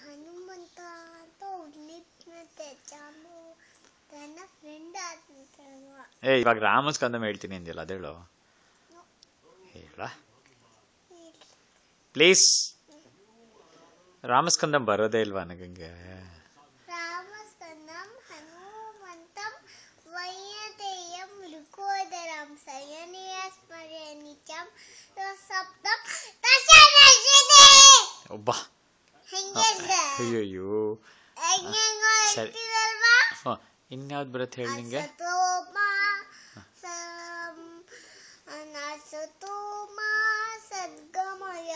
ಹನುಮಂತ ಅಂತ ನನ್ನ ಫ್ರೆಂಡ್ ಇವಾಗ ರಾಮಸ್ಕಂದಂ ಹೇಳ್ತೀನಿ ಅಂದಿಲ್ಲ ಅದೇಳು ಹೇಳ ಪ್ಲೀಸ್. ರಾಮಸ್ಕಂದಂ ಬರೋದೇ ಇಲ್ವಾ ನನಗೆ? ರಾಮಸ್ಕಂದಂ ಹನುಮಂತಂ ವೈಯತೇಯಂ ಮೃಕೋದರಂ ಸಯನೇಯ ಸ್ಮರಣಿಚಂ ಸಪ್ತಂ ದಶರಥಿನೇ. ಒಬ್ಬ ಅಯ್ಯಯ್ಯೋ ಇನ್ಯಾವ್ದು ಬರುತ್ತೆ ಹೇಳಿ ನಿಂಗೆ? ಸದ್ಗಮಯ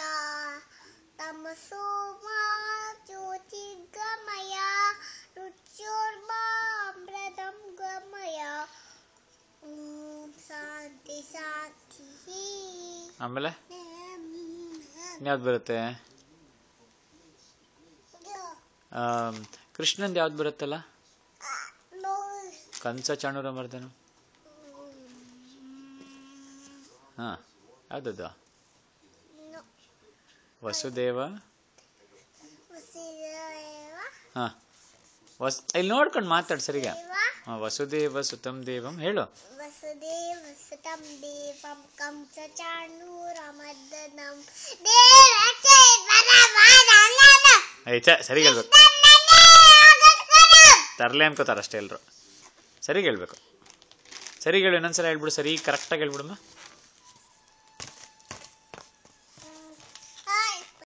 ತಮಸೋಮ ಜ್ಯೋತಿರ್ಗಮಯ ರುಚೋರ್ಮಾಮೃತಂ ಗಮಯ ಶಾಂತಿ ಶಾಂತಿ. ಆಮೇಲೆ ಇನ್ಯಾವ್ದು ಬರುತ್ತೆ? ಕೃಷ್ಣಂದು ಯಾವ್ದು ಬರುತ್ತಲ್ಲ? ಕಂಸ ಚಾಣೂರ ಮರ್ದನ. ಹಾ ಯಾವ್ದದು? ವಸುದೇವ. ಹಾ ಇಲ್ಲಿ ನೋಡ್ಕೊಂಡು ಮಾತಾಡ್ ಸರಿಗ. ವಸುದೇವ ಸುತಂ ದೇವಂ ಹೇಳು. ವಸುದೇವ ಸುತಂ ದೇವಂ ಕಂಸ ಚಾಣೂರ ಮರ್ದನಂ ಸರಿ ಹೇಳ್ಬೇಕು. ತರಲೆ ಅನ್ಕೋತಾರ ಅಷ್ಟೇ ಎಲ್ರು. ಸರಿಗೆ ಹೇಳ್ಬೇಕು. ಸರಿಗೆ ಹೇಳು, ಇನ್ನೊಂದ್ಸಲ ಹೇಳ್ಬಿಡು. ಸರಿ ಕರೆಕ್ಟಾಗಿ ಹೇಳ್ಬಿಡಮ್ಮ.